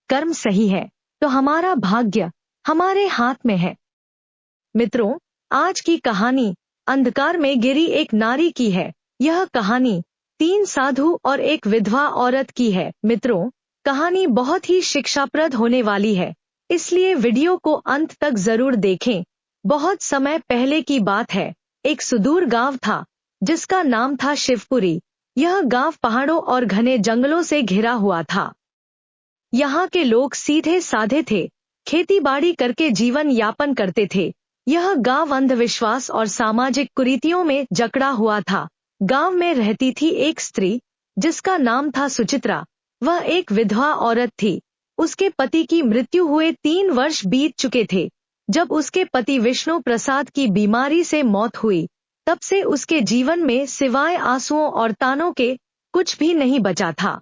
कर्म सही है तो हमारा भाग्य हमारे हाथ में है। मित्रों, आज की कहानी अंधकार में गिरी एक नारी की है। यह कहानी 3 साधु और एक विधवा औरत की है। मित्रों, कहानी बहुत ही शिक्षाप्रद होने वाली है, इसलिए वीडियो को अंत तक जरूर देखें। बहुत समय पहले की बात है। एक सुदूर गांव था जिसका नाम था शिवपुरी। यह गांव पहाड़ों और घने जंगलों से घिरा हुआ था। यहाँ के लोग सीधे साधे थे, खेती बाड़ी करके जीवन यापन करते थे। यह गांव अंधविश्वास और सामाजिक कुरीतियों में जकड़ा हुआ था। गांव में रहती थी एक स्त्री जिसका नाम था सुचित्रा। वह एक विधवा औरत थी। उसके पति की मृत्यु हुए 3 वर्ष बीत चुके थे। जब उसके पति विष्णु प्रसाद की बीमारी से मौत हुई, तब से उसके जीवन में सिवाय आंसुओं और तानों के कुछ भी नहीं बचा था।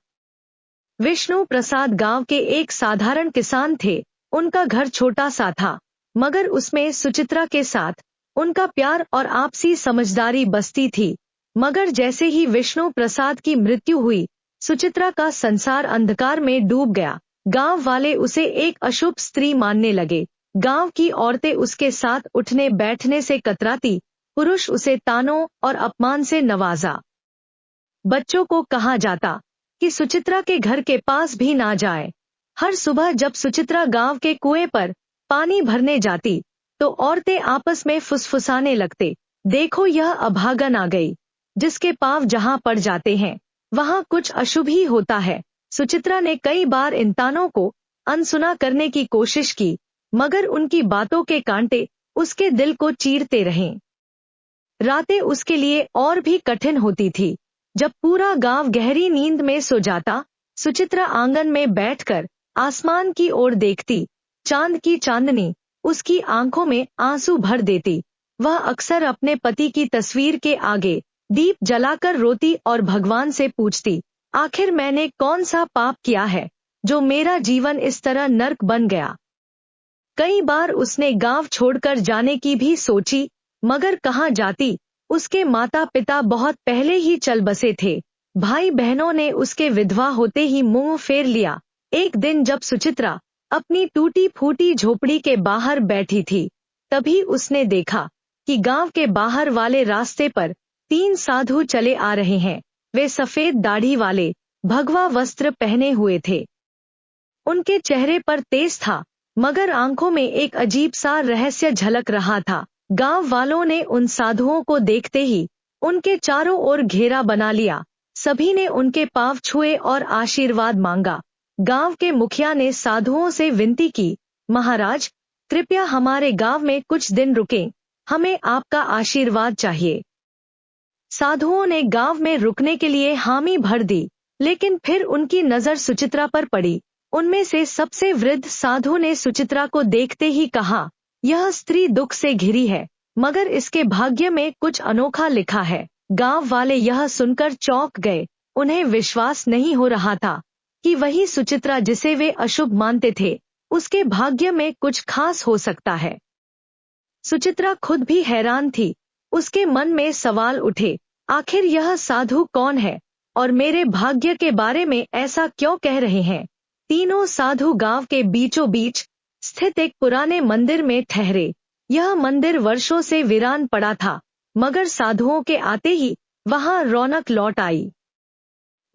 विष्णु प्रसाद गांव के एक साधारण किसान थे। उनका घर छोटा सा था, मगर उसमें सुचित्रा के साथ उनका प्यार और आपसी समझदारी बसती थी। मगर जैसे ही विष्णु प्रसाद की मृत्यु हुई, सुचित्रा का संसार अंधकार में डूब गया। गांव वाले उसे एक अशुभ स्त्री मानने लगे। गांव की औरतें उसके साथ उठने बैठने से कतराती। पुरुष उसे तानों और अपमान से नवाजा। बच्चों को कहा जाता कि सुचित्रा के घर के पास भी ना जाए। हर सुबह जब सुचित्रा गांव के कुएं पर पानी भरने जाती, तो औरतें आपस में फुसफुसाने लगते, देखो यह अभागन आ गई, जिसके पांव जहां पड़ जाते हैं वहां कुछ अशुभ ही होता है। सुचित्रा ने कई बार इन तानों को अनसुना करने की कोशिश की, मगर उनकी बातों के कांटे उसके दिल को चीरते रहे। रातें उसके लिए और भी कठिन होती थी। जब पूरा गांव गहरी नींद में सो जाता, सुचित्रा आंगन में बैठकर आसमान की ओर देखती। चांद की चांदनी उसकी आंखों में आंसू भर देती। वह अक्सर अपने पति की तस्वीर के आगे दीप जलाकर रोती और भगवान से पूछती, आखिर मैंने कौन सा पाप किया है जो मेरा जीवन इस तरह नर्क बन गया। कई बार उसने गांव छोड़कर जाने की भी सोची, मगर कहाँ जाती। उसके माता पिता बहुत पहले ही चल बसे थे। भाई बहनों ने उसके विधवा होते ही मुंह फेर लिया। एक दिन जब सुचित्रा अपनी टूटी फूटी झोपड़ी के बाहर बैठी थी, तभी उसने देखा कि गांव के बाहर वाले रास्ते पर 3 साधु चले आ रहे हैं। वे सफेद दाढ़ी वाले, भगवा वस्त्र पहने हुए थे। उनके चेहरे पर तेज था, मगर आंखों में एक अजीब सा रहस्य झलक रहा था। गांव वालों ने उन साधुओं को देखते ही उनके चारों ओर घेरा बना लिया। सभी ने उनके पांव छुए और आशीर्वाद मांगा। गांव के मुखिया ने साधुओं से विनती की, महाराज, कृपया हमारे गांव में कुछ दिन रुकें, हमें आपका आशीर्वाद चाहिए। साधुओं ने गांव में रुकने के लिए हामी भर दी, लेकिन फिर उनकी नजर सुचित्रा पर पड़ी। उनमें से सबसे वृद्ध साधु ने सुचित्रा को देखते ही कहा, यह स्त्री दुख से घिरी है, मगर इसके भाग्य में कुछ अनोखा लिखा है। गांव वाले यह सुनकर चौंक गए। उन्हें विश्वास नहीं हो रहा था कि वही सुचित्रा जिसे वे अशुभ मानते थे, उसके भाग्य में कुछ खास हो सकता है। सुचित्रा खुद भी हैरान थी। उसके मन में सवाल उठे, आखिर यह साधु कौन है और मेरे भाग्य के बारे में ऐसा क्यों कह रहे हैं। तीनों साधु गांव के बीचों बीच स्थित एक पुराने मंदिर में ठहरे। यह मंदिर वर्षों से वीरान पड़ा था, मगर साधुओं के आते ही वहां रौनक लौट आई।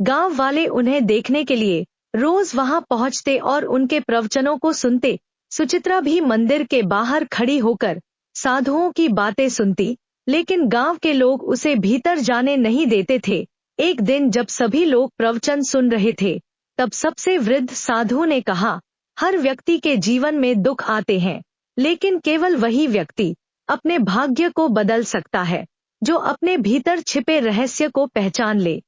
गांव वाले उन्हें देखने के लिए रोज वहां पहुंचते और उनके प्रवचनों को सुनते। सुचित्रा भी मंदिर के बाहर खड़ी होकर साधुओं की बातें सुनती, लेकिन गांव के लोग उसे भीतर जाने नहीं देते थे। एक दिन जब सभी लोग प्रवचन सुन रहे थे, तब सबसे वृद्ध साधु ने कहा, हर व्यक्ति के जीवन में दुख आते हैं, लेकिन केवल वही व्यक्ति अपने भाग्य को बदल सकता है जो अपने भीतर छिपे रहस्य को पहचान ले।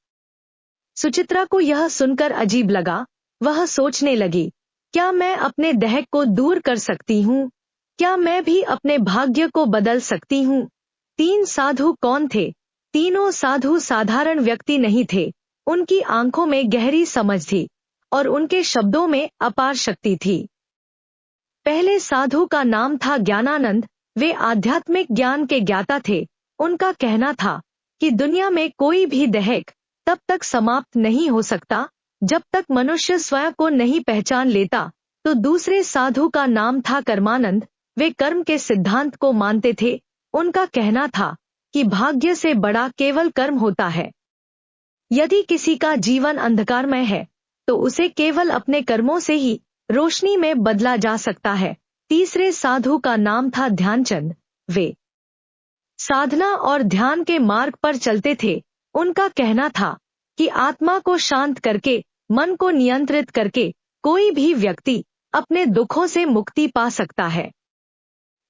सुचित्रा को यह सुनकर अजीब लगा। वह सोचने लगी, क्या मैं अपने दहक को दूर कर सकती हूँ? क्या मैं भी अपने भाग्य को बदल सकती हूँ? 3 साधु कौन थे? तीनों साधु साधारण व्यक्ति नहीं थे। उनकी आंखों में गहरी समझ थी और उनके शब्दों में अपार शक्ति थी। पहले साधु का नाम था ज्ञानानंद। वे आध्यात्मिक ज्ञान के ज्ञाता थे। उनका कहना था कि दुनिया में कोई भी दहक तब तक समाप्त नहीं हो सकता जब तक मनुष्य स्वयं को नहीं पहचान लेता तो दूसरे साधु का नाम था कर्मानंद। वे कर्म के सिद्धांत को मानते थे। उनका कहना था कि भाग्य से बड़ा केवल कर्म होता है। यदि किसी का जीवन अंधकारमय है तो उसे केवल अपने कर्मों से ही रोशनी में बदला जा सकता है। तीसरे साधु का नाम था ध्यानचंद। वे साधना और ध्यान के मार्ग पर चलते थे। उनका कहना था कि आत्मा को शांत करके, मन को नियंत्रित करके कोई भी व्यक्ति अपने दुखों से मुक्ति पा सकता है।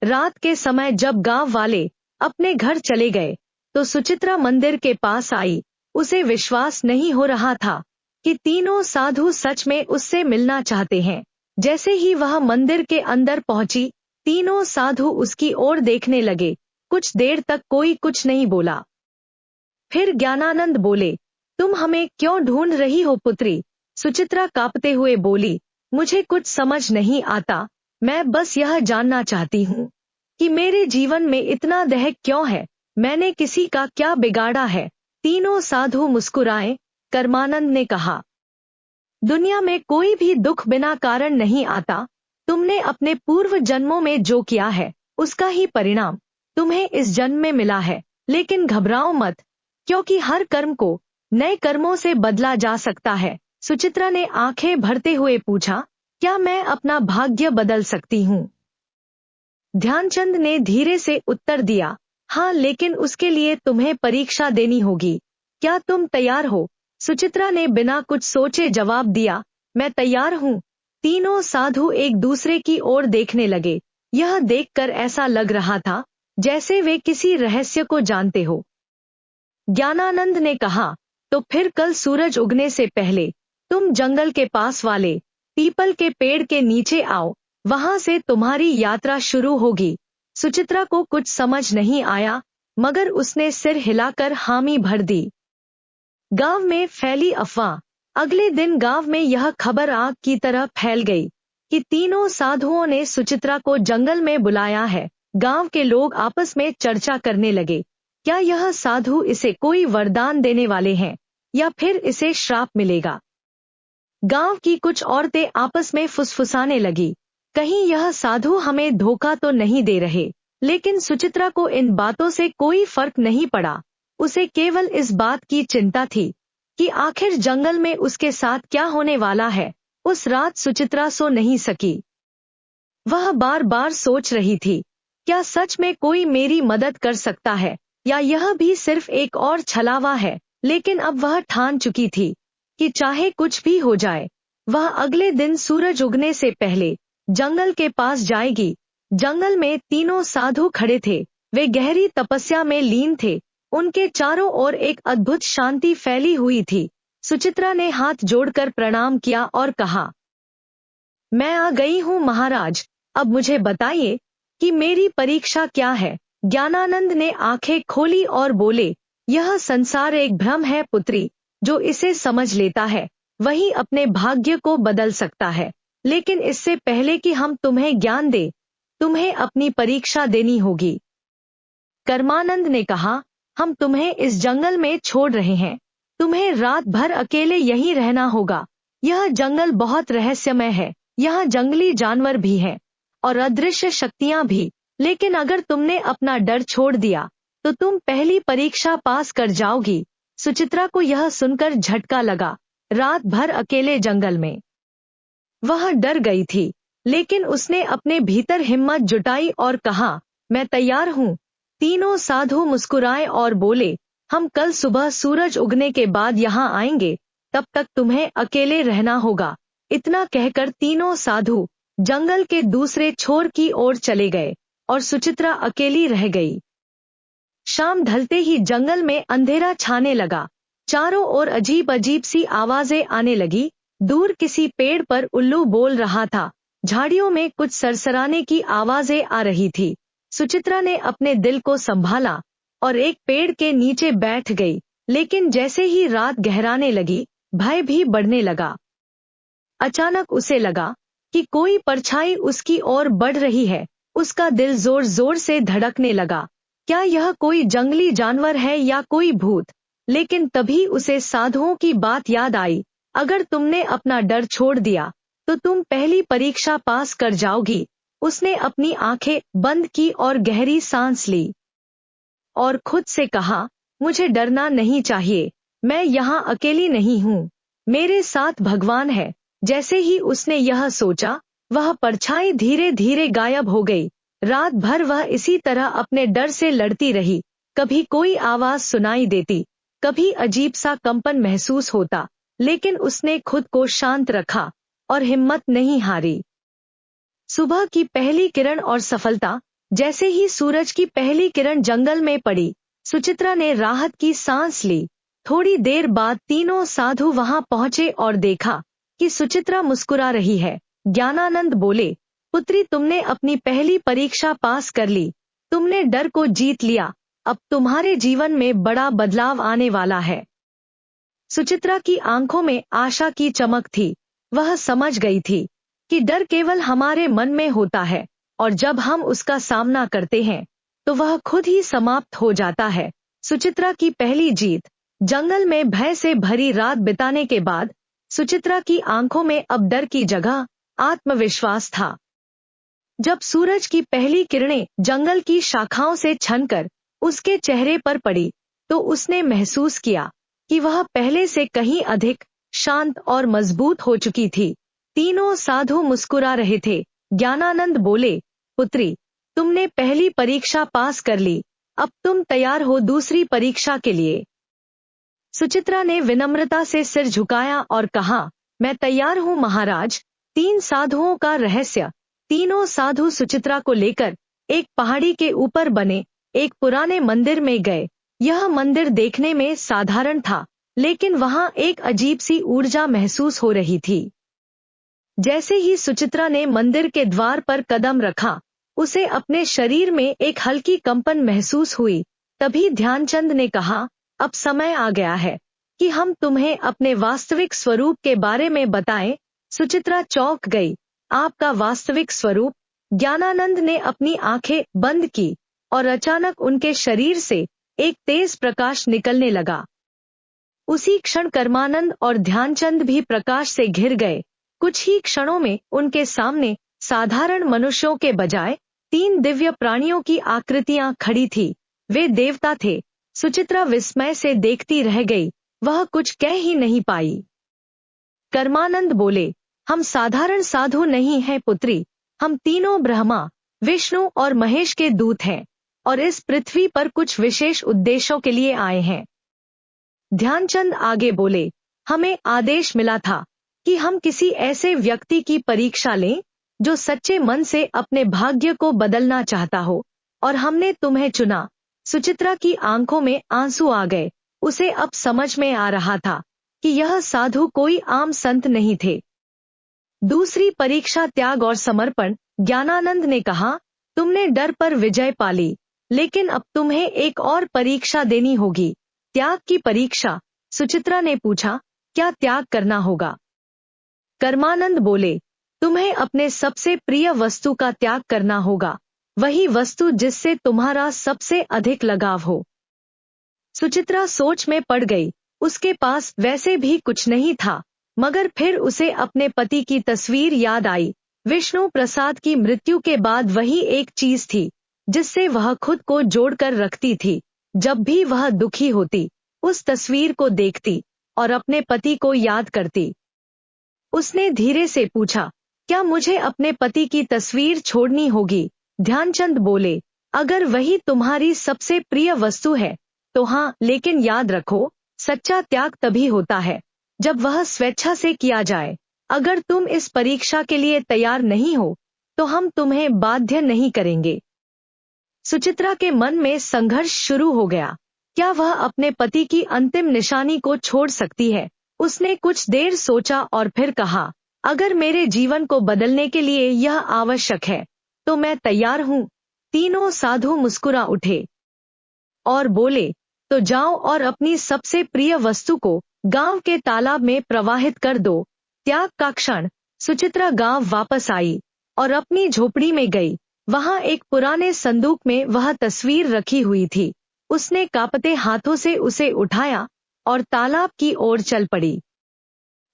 रात के समय जब गांव वाले अपने घर चले गए तो सुचित्रा मंदिर के पास आई। उसे विश्वास नहीं हो रहा था कि तीनों साधु सच में उससे मिलना चाहते हैं। जैसे ही वह मंदिर के अंदर पहुंची, तीनों साधु उसकी ओर देखने लगे। कुछ देर तक कोई कुछ नहीं बोला। फिर ज्ञानानंद बोले, तुम हमें क्यों ढूंढ रही हो पुत्री? सुचित्रा कांपते हुए बोली, मुझे कुछ समझ नहीं आता। मैं बस यह जानना चाहती हूँ कि मेरे जीवन में इतना दहक क्यों है? मैंने किसी का क्या बिगाड़ा है? तीनों साधु मुस्कुराए। कर्मानंद ने कहा, दुनिया में कोई भी दुख बिना कारण नहीं आता। तुमने अपने पूर्व जन्मों में जो किया है उसका ही परिणाम तुम्हें इस जन्म में मिला है। लेकिन घबराओ मत, क्योंकि हर कर्म को नए कर्मों से बदला जा सकता है। सुचित्रा ने आंखें भरते हुए पूछा, क्या मैं अपना भाग्य बदल सकती हूँ? ध्यानचंद ने धीरे से उत्तर दिया, हाँ, लेकिन उसके लिए तुम्हें परीक्षा देनी होगी। क्या तुम तैयार हो? सुचित्रा ने बिना कुछ सोचे जवाब दिया, मैं तैयार हूँ। तीनों साधु एक दूसरे की ओर देखने लगे। यह देखकर ऐसा लग रहा था जैसे वे किसी रहस्य को जानते हो। ज्ञानानंद ने कहा, तो फिर कल सूरज उगने से पहले तुम जंगल के पास वाले पीपल के पेड़ के नीचे आओ। वहां से तुम्हारी यात्रा शुरू होगी। सुचित्रा को कुछ समझ नहीं आया, मगर उसने सिर हिलाकर हामी भर दी। गांव में फैली अफवाह। अगले दिन गांव में यह खबर आग की तरह फैल गई कि तीनों साधुओं ने सुचित्रा को जंगल में बुलाया है। गांव के लोग आपस में चर्चा करने लगे, क्या यह साधु इसे कोई वरदान देने वाले हैं या फिर इसे श्राप मिलेगा? गांव की कुछ औरतें आपस में फुसफुसाने लगी, कहीं यह साधु हमें धोखा तो नहीं दे रहे। लेकिन सुचित्रा को इन बातों से कोई फर्क नहीं पड़ा। उसे केवल इस बात की चिंता थी कि आखिर जंगल में उसके साथ क्या होने वाला है। उस रात सुचित्रा सो नहीं सकी। वह बार बार सोच रही थी, क्या सच में कोई मेरी मदद कर सकता है या यह भी सिर्फ एक और छलावा है? लेकिन अब वह ठान चुकी थी कि चाहे कुछ भी हो जाए, वह अगले दिन सूरज उगने से पहले जंगल के पास जाएगी। जंगल में तीनों साधु खड़े थे। वे गहरी तपस्या में लीन थे। उनके चारों ओर एक अद्भुत शांति फैली हुई थी। सुचित्रा ने हाथ जोड़कर प्रणाम किया और कहा, मैं आ गई हूँ महाराज, अब मुझे बताइए कि मेरी परीक्षा क्या है? ज्ञानानंद ने आंखें खोली और बोले, यह संसार एक भ्रम है पुत्री। जो इसे समझ लेता है वही अपने भाग्य को बदल सकता है। लेकिन इससे पहले कि हम तुम्हें ज्ञान दे, तुम्हें अपनी परीक्षा देनी होगी। कर्मानंद ने कहा, हम तुम्हें इस जंगल में छोड़ रहे हैं। तुम्हें रात भर अकेले यहीं रहना होगा। यह जंगल बहुत रहस्यमय है। यहाँ जंगली जानवर भी हैं और अदृश्य शक्तियां भी। लेकिन अगर तुमने अपना डर छोड़ दिया तो तुम पहली परीक्षा पास कर जाओगी। सुचित्रा को यह सुनकर झटका लगा। रात भर अकेले जंगल में वह डर गई थी, लेकिन उसने अपने भीतर हिम्मत जुटाई और कहा, मैं तैयार हूँ। तीनों साधु मुस्कुराए और बोले, हम कल सुबह सूरज उगने के बाद यहाँ आएंगे। तब तक तुम्हें अकेले रहना होगा। इतना कहकर तीनों साधु जंगल के दूसरे छोर की ओर चले गए और सुचित्रा अकेली रह गई। शाम ढलते ही जंगल में अंधेरा छाने लगा। चारों ओर अजीब अजीब सी आवाजें आने लगी। दूर किसी पेड़ पर उल्लू बोल रहा था। झाड़ियों में कुछ सरसराने की आवाजें आ रही थी। सुचित्रा ने अपने दिल को संभाला और एक पेड़ के नीचे बैठ गई। लेकिन जैसे ही रात गहराने लगी, भय भी बढ़ने लगा। अचानक उसे लगा कि कोई परछाई उसकी ओर बढ़ रही है। उसका दिल जोर जोर से धड़कने लगा। क्या यह कोई जंगली जानवर है या कोई भूत? लेकिन तभी उसे साधुओं की बात याद आई अगर तुमने अपना डर छोड़ दिया तो तुम पहली परीक्षा पास कर जाओगी। उसने अपनी आंखें बंद की और गहरी सांस ली और खुद से कहा, मुझे डरना नहीं चाहिए, मैं यहाँ अकेली नहीं हूँ, मेरे साथ भगवान है। जैसे ही उसने यह सोचा, वह परछाई धीरे धीरे गायब हो गई। रात भर वह इसी तरह अपने डर से लड़ती रही। कभी कोई आवाज सुनाई देती, कभी अजीब सा कंपन महसूस होता, लेकिन उसने खुद को शांत रखा और हिम्मत नहीं हारी। सुबह की पहली किरण और सफलता। जैसे ही सूरज की पहली किरण जंगल में पड़ी, सुचित्रा ने राहत की सांस ली। थोड़ी देर बाद तीनों साधु वहां पहुंचे और देखा कि सुचित्रा मुस्कुरा रही है। ज्ञानानंद बोले, पुत्री, तुमने अपनी पहली परीक्षा पास कर ली, तुमने डर को जीत लिया, अब तुम्हारे जीवन में बड़ा बदलाव आने वाला है। सुचित्रा की आंखों में आशा की चमक थी। वह समझ गई थी कि डर केवल हमारे मन में होता है और जब हम उसका सामना करते हैं तो वह खुद ही समाप्त हो जाता है। सुचित्रा की पहली जीत। जंगल में भय से भरी रात बिताने के बाद सुचित्रा की आंखों में अब डर की जगह आत्मविश्वास था। जब सूरज की पहली किरणें जंगल की शाखाओं से छनकर उसके चेहरे पर पड़ी तो उसने महसूस किया कि वह पहले से कहीं अधिक शांत और मजबूत हो चुकी थी। तीनों साधु मुस्कुरा रहे थे। ज्ञानानंद बोले, पुत्री, तुमने पहली परीक्षा पास कर ली, अब तुम तैयार हो दूसरी परीक्षा के लिए। सुचित्रा ने विनम्रता से सिर झुकाया और कहा, मैं तैयार हूँ महाराज। तीन साधुओं का रहस्य। तीनों साधु सुचित्रा को लेकर एक पहाड़ी के ऊपर बने एक पुराने मंदिर में गए। यह मंदिर देखने में साधारण था, लेकिन वहां एक अजीब सी ऊर्जा महसूस हो रही थी। जैसे ही सुचित्रा ने मंदिर के द्वार पर कदम रखा, उसे अपने शरीर में एक हल्की कंपन महसूस हुई। तभी ध्यानचंद ने कहा, अब समय आ गया है कि हम तुम्हें अपने वास्तविक स्वरूप के बारे में बताएं। सुचित्रा चौंक गई। आपका वास्तविक स्वरूप? ज्ञानानंद ने अपनी आंखें बंद की और अचानक उनके शरीर से एक तेज प्रकाश निकलने लगा। उसी क्षण कर्मानंद और ध्यानचंद भी प्रकाश से घिर गए। कुछ ही क्षणों में उनके सामने साधारण मनुष्यों के बजाय तीन दिव्य प्राणियों की आकृतियां खड़ी थी। वे देवता थे। सुचित्रा विस्मय से देखती रह गई, वह कुछ कह ही नहीं पाई। कर्मानंद बोले, हम साधारण साधु नहीं हैं पुत्री, हम तीनों ब्रह्मा, विष्णु और महेश के दूत हैं और इस पृथ्वी पर कुछ विशेष उद्देश्यों के लिए आए हैं। ध्यानचंद आगे बोले, हमें आदेश मिला था कि हम किसी ऐसे व्यक्ति की परीक्षा लें जो सच्चे मन से अपने भाग्य को बदलना चाहता हो, और हमने तुम्हें चुना। सुचित्रा की आंखों में आंसू आ गए। उसे अब समझ में आ रहा था कि यह साधु कोई आम संत नहीं थे। दूसरी परीक्षा त्याग और समर्पण। ज्ञानानंद ने कहा, तुमने डर पर विजय पा ली, लेकिन अब तुम्हें एक और परीक्षा देनी होगी। त्याग की परीक्षा। सुचित्रा ने पूछा, क्या त्याग करना होगा? कर्मानंद बोले, तुम्हें अपने सबसे प्रिय वस्तु का त्याग करना होगा, वही वस्तु जिससे तुम्हारा सबसे अधिक लगाव हो। सुचित्रा सोच में पड़ गई। उसके पास वैसे भी कुछ नहीं था, मगर फिर उसे अपने पति की तस्वीर याद आई। विष्णु प्रसाद की मृत्यु के बाद वही एक चीज थी जिससे वह खुद को जोड़कर रखती थी। जब भी वह दुखी होती, उस तस्वीर को देखती और अपने पति को याद करती। उसने धीरे से पूछा, क्या मुझे अपने पति की तस्वीर छोड़नी होगी? ध्यानचंद बोले, अगर वही तुम्हारी सबसे प्रिय वस्तु है तो हाँ, लेकिन याद रखो, सच्चा त्याग तभी होता है जब वह स्वेच्छा से किया जाए। अगर तुम इस परीक्षा के लिए तैयार नहीं हो तो हम तुम्हें बाध्य नहीं करेंगे। सुचित्रा के मन में संघर्ष शुरू हो गया। क्या वह अपने पति की अंतिम निशानी को छोड़ सकती है? उसने कुछ देर सोचा और फिर कहा, अगर मेरे जीवन को बदलने के लिए यह आवश्यक है तो मैं तैयार हूँ। तीनों साधु मुस्कुरा उठे और बोले, तो जाओ और अपनी सबसे प्रिय वस्तु को गांव के तालाब में प्रवाहित कर दो। त्याग का क्षण। सुचित्रा गांव वापस आई और अपनी झोपड़ी में गई। वहां एक पुराने संदूक में वह तस्वीर रखी हुई थी। उसने कांपते हाथों से उसे उठाया और तालाब की ओर चल पड़ी।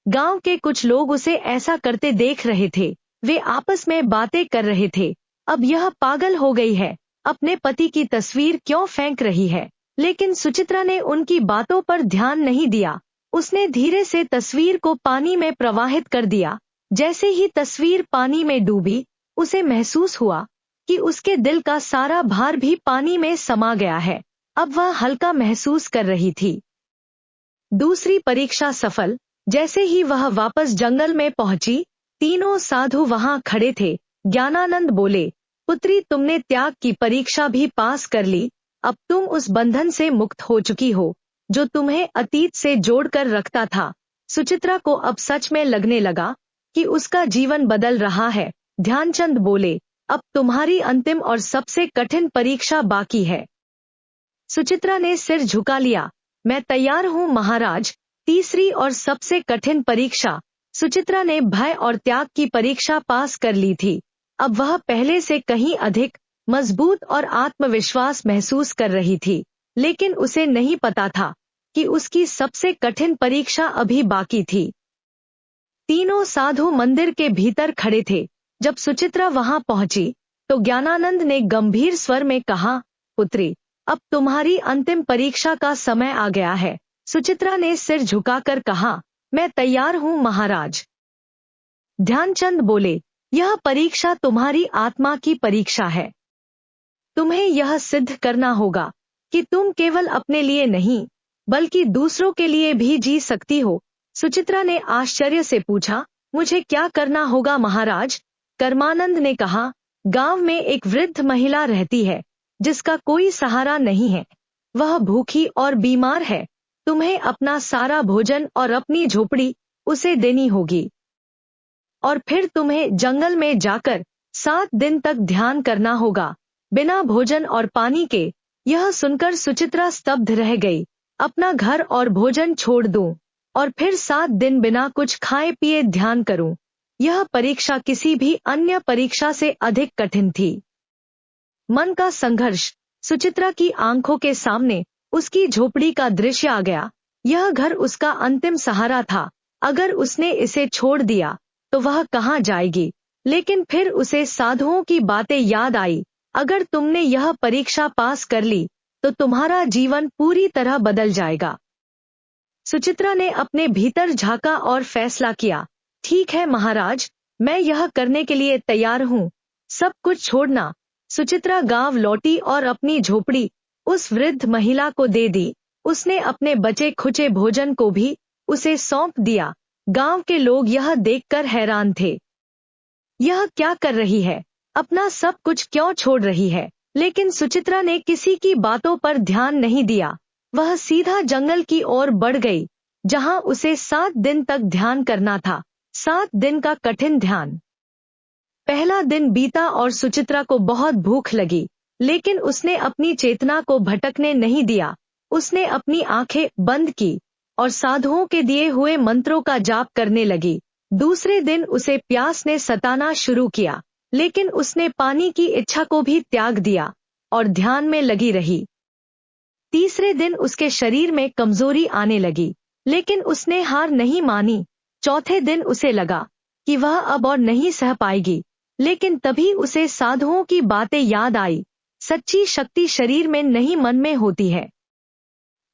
गांव के कुछ लोग उसे ऐसा करते देख रहे थे। वे आपस में बातें कर रहे थे, अब यह पागल हो गई है, अपने पति की तस्वीर क्यों फेंक रही है। लेकिन सुचित्रा ने उनकी बातों पर ध्यान नहीं दिया। उसने धीरे से तस्वीर को पानी में प्रवाहित कर दिया। जैसे ही तस्वीर पानी में डूबी, उसे महसूस हुआ कि उसके दिल का सारा भार भी पानी में समा गया है। अब वह हल्का महसूस कर रही थी। दूसरी परीक्षा सफल। जैसे ही वह वापस जंगल में पहुंची, तीनों साधु वहां खड़े थे। ज्ञानानंद बोले, पुत्री, तुमने त्याग की परीक्षा भी पास कर ली। अब तुम उस बंधन से मुक्त हो चुकी हो जो तुम्हें अतीत से जोड़कर रखता था। सुचित्रा को अब सच में लगने लगा कि उसका जीवन बदल रहा है। ध्यानचंद बोले, अब तुम्हारी अंतिम और सबसे कठिन परीक्षा बाकी है। सुचित्रा ने सिर झुका लिया। मैं तैयार हूँ महाराज। तीसरी और सबसे कठिन परीक्षा। सुचित्रा ने भय और त्याग की परीक्षा पास कर ली थी। अब वह पहले से कहीं अधिक मजबूत और आत्मविश्वास महसूस कर रही थी। लेकिन उसे नहीं पता था कि उसकी सबसे कठिन परीक्षा अभी बाकी थी। तीनों साधु मंदिर के भीतर खड़े थे। जब सुचित्रा वहां पहुंची तो ज्ञानानंद ने गंभीर स्वर में कहा, पुत्री, अब तुम्हारी अंतिम परीक्षा का समय आ गया है। सुचित्रा ने सिर झुकाकर कहा, मैं तैयार हूँ महाराज। ध्यानचंद बोले, यह परीक्षा तुम्हारी आत्मा की परीक्षा है। तुम्हें यह सिद्ध करना होगा कि तुम केवल अपने लिए नहीं बल्कि दूसरों के लिए भी जी सकती हो। सुचित्रा ने आश्चर्य से पूछा, मुझे क्या करना होगा महाराज? कर्मानंद ने कहा, गांव में एक वृद्ध महिला रहती है जिसका कोई सहारा नहीं है। वह भूखी और बीमार है। तुम्हें अपना सारा भोजन और अपनी झोपड़ी उसे देनी होगी और फिर तुम्हें जंगल में जाकर 7 दिन तक ध्यान करना होगा, बिना भोजन और पानी के। यह सुनकर सुचित्रा स्तब्ध रह गई। अपना घर और भोजन छोड़ दूं और फिर 7 दिन बिना कुछ खाए पिए ध्यान करूं। यह परीक्षा किसी भी अन्य परीक्षा से अधिक कठिन थी। मन का संघर्ष। सुचित्रा की आंखों के सामने उसकी झोपड़ी का दृश्य आ गया। यह घर उसका अंतिम सहारा था। अगर उसने इसे छोड़ दिया तो वह कहाँ जाएगी? लेकिन फिर उसे साधुओं की बातें याद आई। अगर तुमने यह परीक्षा पास कर ली तो तुम्हारा जीवन पूरी तरह बदल जाएगा। सुचित्रा ने अपने भीतर झांका और फैसला किया, ठीक है महाराज, मैं यह करने के लिए तैयार हूँ। सब कुछ छोड़ना। सुचित्रा गांव लौटी और अपनी झोपड़ी उस वृद्ध महिला को दे दी। उसने अपने बचे खुचे भोजन को भी उसे सौंप दिया। गांव के लोग यह देखकर हैरान थे। यह क्या कर रही है? अपना सब कुछ क्यों छोड़ रही है? लेकिन सुचित्रा ने किसी की बातों पर ध्यान नहीं दिया। वह सीधा जंगल की ओर बढ़ गई, जहां उसे 7 दिन तक ध्यान करना था। 7 दिन का कठिन ध्यान। पहला दिन बीता और सुचित्रा को बहुत भूख लगी, लेकिन उसने अपनी चेतना को भटकने नहीं दिया। उसने अपनी आंखें बंद की और साधुओं के दिए हुए मंत्रों का जाप करने लगी। दूसरे दिन उसे प्यास ने सताना शुरू किया, लेकिन उसने पानी की इच्छा को भी त्याग दिया और ध्यान में लगी रही। तीसरे दिन उसके शरीर में कमजोरी आने लगी, लेकिन उसने हार नहीं मानी। चौथे दिन उसे लगा कि वह अब और नहीं सह पाएगी, लेकिन तभी उसे साधुओं की बातें याद आई। सच्ची शक्ति शरीर में नहीं मन में होती है।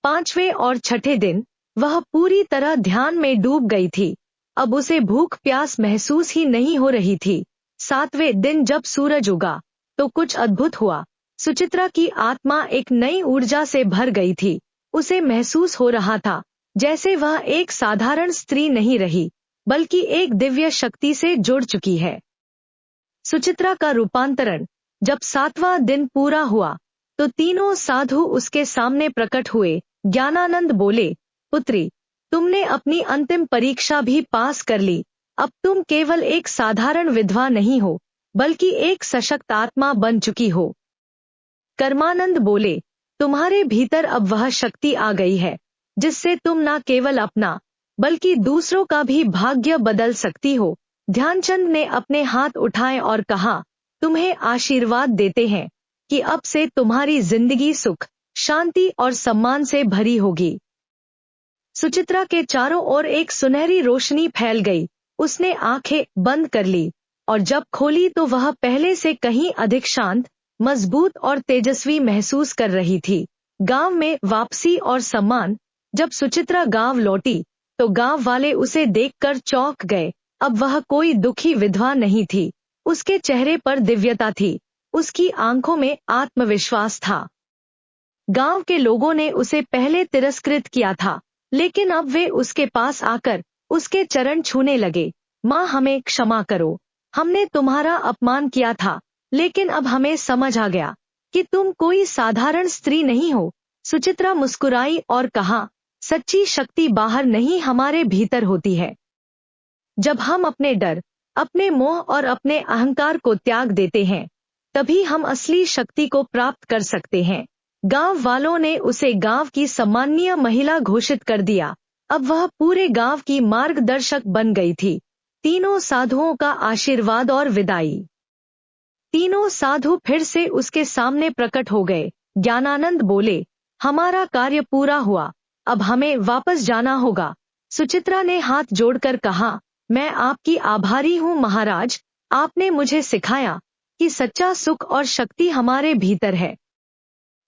पांचवें और छठे दिन वह पूरी तरह ध्यान में डूब गई थी। अब उसे भूख प्यास महसूस ही नहीं हो रही थी। 7वें दिन जब सूरज उगा तो कुछ अद्भुत हुआ। सुचित्रा की आत्मा एक नई ऊर्जा से भर गई थी। उसे महसूस हो रहा था जैसे वह एक साधारण स्त्री नहीं रही, बल्कि एक दिव्य शक्ति से जुड़ चुकी है। सुचित्रा का रूपांतरण। जब 7वां दिन पूरा हुआ तो तीनों साधु उसके सामने प्रकट हुए। ज्ञानानंद बोले, पुत्री, तुमने अपनी अंतिम परीक्षा भी पास कर ली। अब तुम केवल एक साधारण विधवा नहीं हो, बल्कि एक सशक्त आत्मा बन चुकी हो। कर्मानंद बोले, तुम्हारे भीतर अब वह शक्ति आ गई है जिससे तुम न केवल अपना बल्कि दूसरों का भी भाग्य बदल सकती हो। ध्यानचंद ने अपने हाथ उठाए और कहा, तुम्हें आशीर्वाद देते हैं कि अब से तुम्हारी जिंदगी सुख, शांति और सम्मान से भरी होगी। सुचित्रा के चारों ओर एक सुनहरी रोशनी फैल गई। उसने आंखें बंद कर ली और जब खोली तो वह पहले से कहीं अधिक शांत, मजबूत और तेजस्वी महसूस कर रही थी। गांव में वापसी और सम्मान। जब सुचित्रा गांव लौटी तो गांव वाले उसे देखकर चौंक गए। अब वह कोई दुखी विधवा नहीं थी। उसके चेहरे पर दिव्यता थी। उसकी आंखों में आत्मविश्वास था। गांव के लोगों ने उसे पहले तिरस्कृत किया था, लेकिन अब वे उसके पास आकर उसके चरण छूने लगे। माँ, हमें क्षमा करो, हमने तुम्हारा अपमान किया था, लेकिन अब हमें समझ आ गया कि तुम कोई साधारण स्त्री नहीं हो। सुचित्रा मुस्कुराई और कहा, सच्ची शक्ति बाहर नहीं, हमारे भीतर होती है। जब हम अपने डर, अपने मोह और अपने अहंकार को त्याग देते हैं, तभी हम असली शक्ति को प्राप्त कर सकते हैं। गांव वालों ने उसे गांव की सम्मानीय महिला घोषित कर दिया। अब वह पूरे गांव की मार्गदर्शक बन गई थी। तीनों साधुओं का आशीर्वाद और विदाई। तीनों साधु फिर से उसके सामने प्रकट हो गए। ज्ञानानंद बोले, हमारा कार्य पूरा हुआ, अब हमें वापस जाना होगा। सुचित्रा ने हाथ जोड़कर कहा, मैं आपकी आभारी हूँ महाराज, आपने मुझे सिखाया कि सच्चा सुख और शक्ति हमारे भीतर है।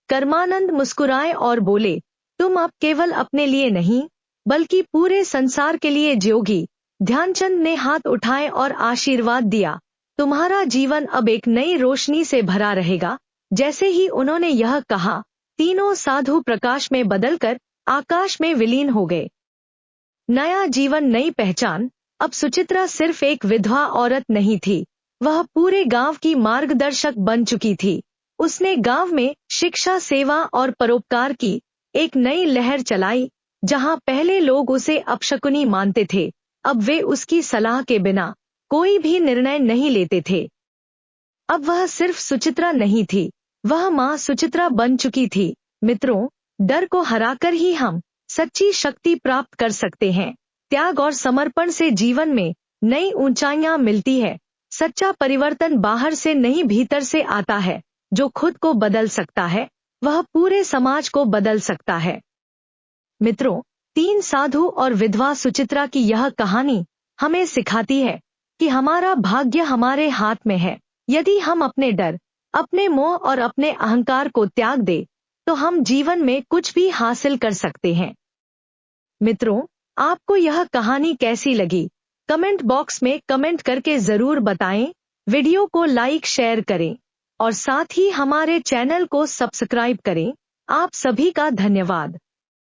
कर्मानंद मुस्कुराए और बोले, तुम अब केवल अपने लिए नहीं, बल्कि पूरे संसार के लिए जियोगी। ध्यानचंद ने हाथ उठाए और आशीर्वाद दिया, तुम्हारा जीवन अब एक नई रोशनी से भरा रहेगा। जैसे ही उन्होंने यह कहा, तीनों साधु प्रकाश में बदलकर आकाश में विलीन हो गए। नया जीवन, नई पहचान। अब सुचित्रा सिर्फ एक विधवा औरत नहीं थी, वह पूरे गांव की मार्गदर्शक बन चुकी थी। उसने गांव में शिक्षा, सेवा और परोपकार की एक नई लहर चलाई। जहां पहले लोग उसे अपशकुनी मानते थे, अब वे उसकी सलाह के बिना कोई भी निर्णय नहीं लेते थे। अब वह सिर्फ सुचित्रा नहीं थी, वह मां सुचित्रा बन चुकी थी। मित्रों, डर को हराकर ही हम सच्ची शक्ति प्राप्त कर सकते हैं। त्याग और समर्पण से जीवन में नई ऊंचाइयां मिलती है। सच्चा परिवर्तन बाहर से नहीं, भीतर से आता है। जो खुद को बदल सकता है, वह पूरे समाज को बदल सकता है। मित्रों, तीन साधु और विधवा सुचित्रा की यह कहानी हमें सिखाती है कि हमारा भाग्य हमारे हाथ में है। यदि हम अपने डर, अपने मोह और अपने अहंकार को त्याग दें, तो हम जीवन में कुछ भी हासिल कर सकते हैं। मित्रों, आपको यह कहानी कैसी लगी? कमेंट बॉक्स में कमेंट करके जरूर बताएं। वीडियो को लाइक, शेयर करें और साथ ही हमारे चैनल को सब्सक्राइब करें। आप सभी का धन्यवाद।